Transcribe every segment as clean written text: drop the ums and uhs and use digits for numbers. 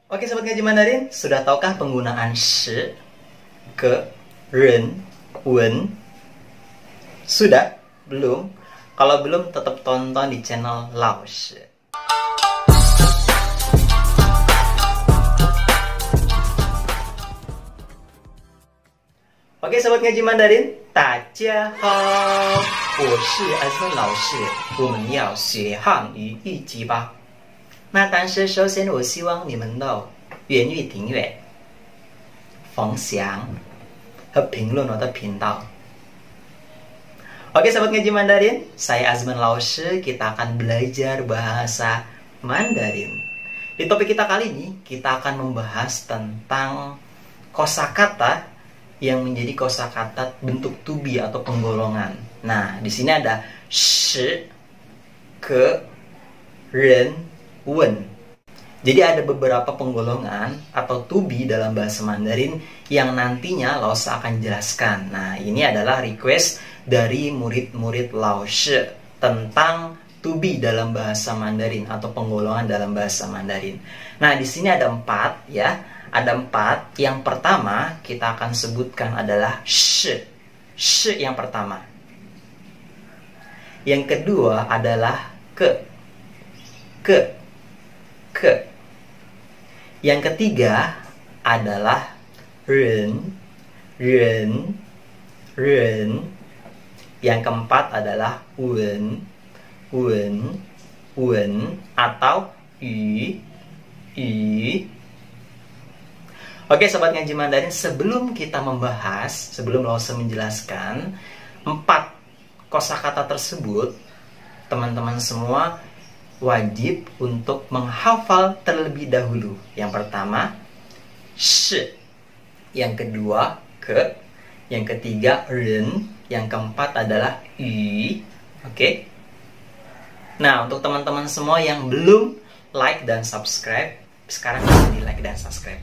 Oke Sobat Ngaji Mandarin, sudah tahukah penggunaan shi, ke, ren, wen? Sudah? Belum? Kalau belum, tetap tonton di channel Lao Shi. Oke Sobat Ngaji Mandarin, 大家好，我是Azman 老师，我们要学汉语1级吧。那但是首先我希望你们都愿意订阅、分享和评论我的频道。Oke Sobat Ngaji Mandarin, saya Azman Laoshi, kita akan belajar bahasa Mandarin. Di topik kita kali ini, kita akan membahas tentang kosakata yang menjadi kosakata bentuk to be atau penggolongan. Nah, di sini ada shi, ke, ren, wen. Jadi ada beberapa penggolongan atau to be dalam bahasa Mandarin yang nantinya Laoshi akan jelaskan. Nah, ini adalah request dari murid-murid Laoshi tentang to be dalam bahasa Mandarin atau penggolongan dalam bahasa Mandarin. Nah, di sini ada 4 ya. Ada 4. Yang pertama kita akan sebutkan adalah shi. Shi yang pertama. Yang kedua adalah ke. Ke. Yang ketiga adalah ren. Yang keempat adalah wen atau yu. Oke Sobat Ngaji Mandarin, sebelum kita membahas, sebelum Laoshi menjelaskan 4 kosakata tersebut, teman-teman semua wajib untuk menghafal terlebih dahulu. Yang pertama shi, yang kedua ke, yang ketiga ren, yang keempat adalah yu. Oke. Nah, untuk teman-teman semua yang belum like dan subscribe, sekarang bisa di like dan subscribe.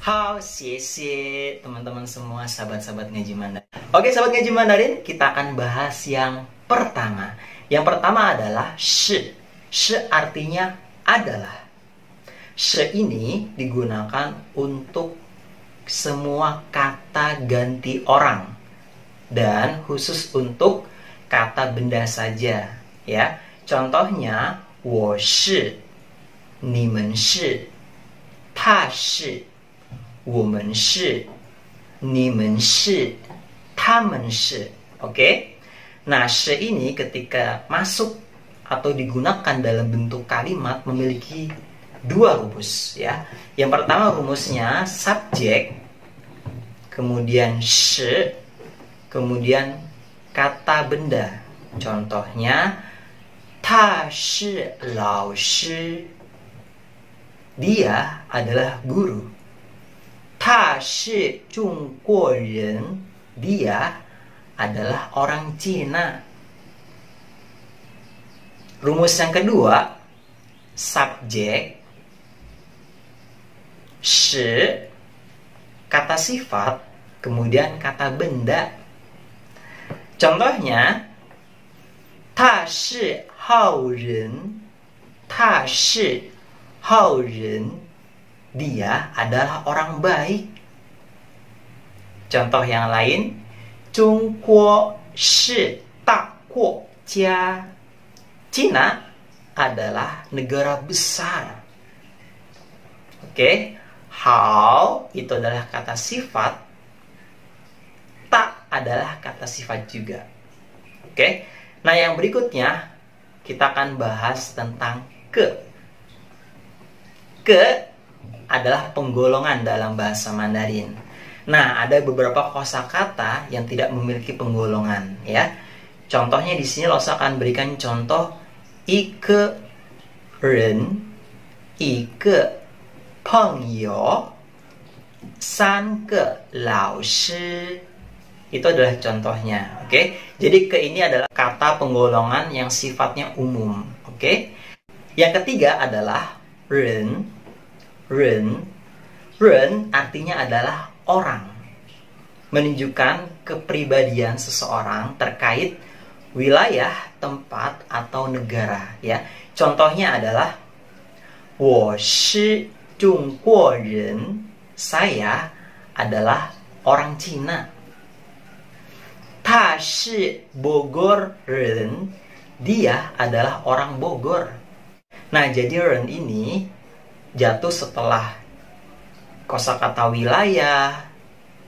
Hao, xie teman-teman semua, sahabat-sahabat Ngaji Mandarin. Oke, sahabat Ngaji Mandarin, kita akan bahas yang pertama. Yang pertama adalah shi. Shi artinya adalah. Shi ini digunakan untuk semua kata ganti orang dan khusus untuk kata benda saja, ya. Contohnya, 我是, 你们是, 他是, 我们是, 你们是, 他们是. Oke? Nah, shi ini ketika masuk atau digunakan dalam bentuk kalimat memiliki 2 rumus, ya. Yang pertama rumusnya subjek, kemudian shi, kemudian kata benda. Contohnya, 他是老师, dia adalah guru. 他是中国人, dia adalah orang Cina. Rumus yang kedua, subjek, shi, kata sifat, kemudian kata benda. Contohnya, 他是好人, 他是好人, dia adalah orang baik. Contoh yang lain, 中国是大国家, Cina adalah negara besar. Oke, hao itu adalah kata sifat, tak adalah kata sifat juga. Oke, nah yang berikutnya kita akan bahas tentang ke. Ke adalah penggolongan dalam bahasa Mandarin. Nah, ada beberapa kosakata yang tidak memiliki penggolongan, ya. Contohnya di sini Laoshi akan berikan contoh 一个人, 一个朋友, 三个老师. Itu adalah contohnya, oke? Jadi ke ini adalah kata penggolongan yang sifatnya umum, oke? Yang ketiga adalah ren. Ren artinya adalah orang, menunjukkan kepribadian seseorang terkait wilayah, tempat, atau negara ya. Contohnya adalah 我是中国人, saya adalah orang Cina. 他是 Bogor人, dia adalah orang Bogor. Nah, jadi ren ini jatuh setelah kosakata wilayah,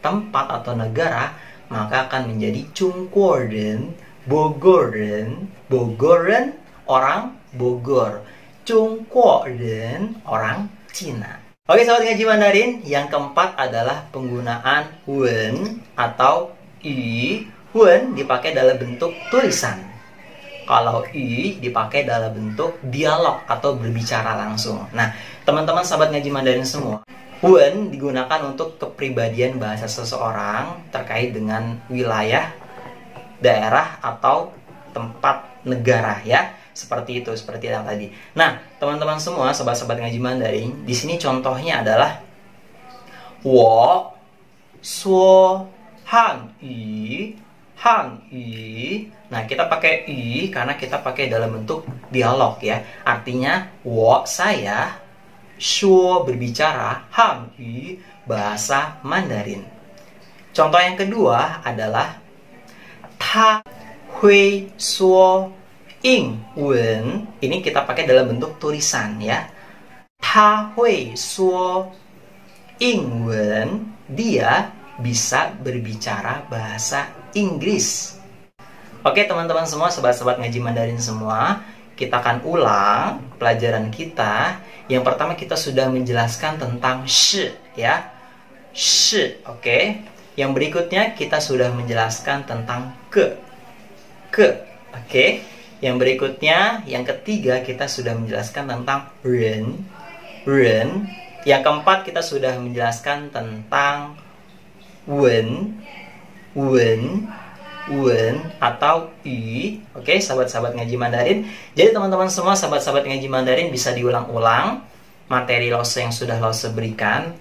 tempat atau negara, maka akan menjadi 中国人, Bogor人, Bogoren orang Bogor, 中国人 orang Cina. Oke sobat ngaji Mandarin, yang keempat adalah penggunaan wen atau yu. Wen dipakai dalam bentuk tulisan. Kalau yu dipakai dalam bentuk dialog atau berbicara langsung. Nah, teman-teman sahabat ngaji Mandarin semua, wen digunakan untuk kepribadian bahasa seseorang terkait dengan wilayah, daerah, atau tempat negara ya. Seperti itu, seperti yang tadi. Nah, teman-teman semua, sobat-sobat ngaji Mandarin, di sini contohnya adalah 我说汉语. Nah, kita pakai yu karena kita pakai dalam bentuk dialog ya. Artinya 我 saya, 说 berbicara, 汉语 bahasa Mandarin. Contoh yang kedua adalah 他会说 英文. Ini kita pakai dalam bentuk tulisan ya. 他会说英文, dia bisa berbicara bahasa Inggris. Oke teman-teman semua, sobat-sobat ngaji Mandarin semua, kita akan ulang pelajaran kita. Yang pertama kita sudah menjelaskan tentang shi ya. Shi, oke. Yang berikutnya kita sudah menjelaskan tentang ke. Oke. Yang berikutnya, yang ketiga, kita sudah menjelaskan tentang ren. Yang keempat, kita sudah menjelaskan tentang wen atau yu. Oke, sahabat-sahabat ngaji Mandarin. Jadi teman-teman semua, sahabat-sahabat ngaji Mandarin, bisa diulang-ulang materi Lause yang sudah Lause berikan.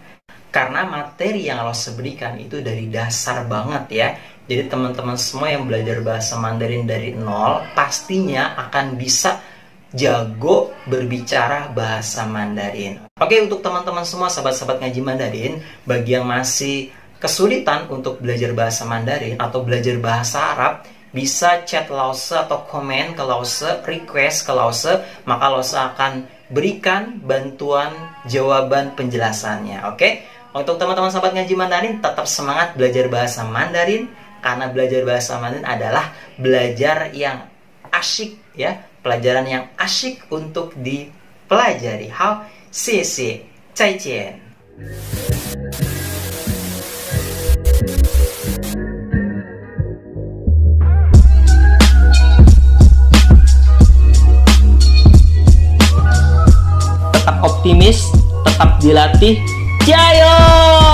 Karena materi yang Lause berikan itu dari dasar banget ya. Jadi teman-teman semua yang belajar bahasa Mandarin dari nol pastinya akan bisa jago berbicara bahasa Mandarin. Oke, untuk teman-teman semua sahabat-sahabat ngaji Mandarin, bagi yang masih kesulitan untuk belajar bahasa Mandarin atau belajar bahasa Arab, bisa chat Lause atau komen ke Lause, request ke Lause, maka Lause akan berikan bantuan jawaban penjelasannya. Oke? Untuk teman-teman sahabat ngaji Mandarin, tetap semangat belajar bahasa Mandarin. Karena belajar bahasa Mandarin adalah belajar yang asyik ya, pelajaran yang asyik untuk dipelajari. Hao, xie xie, zai jian. Tetap optimis, tetap dilatih. Jayo!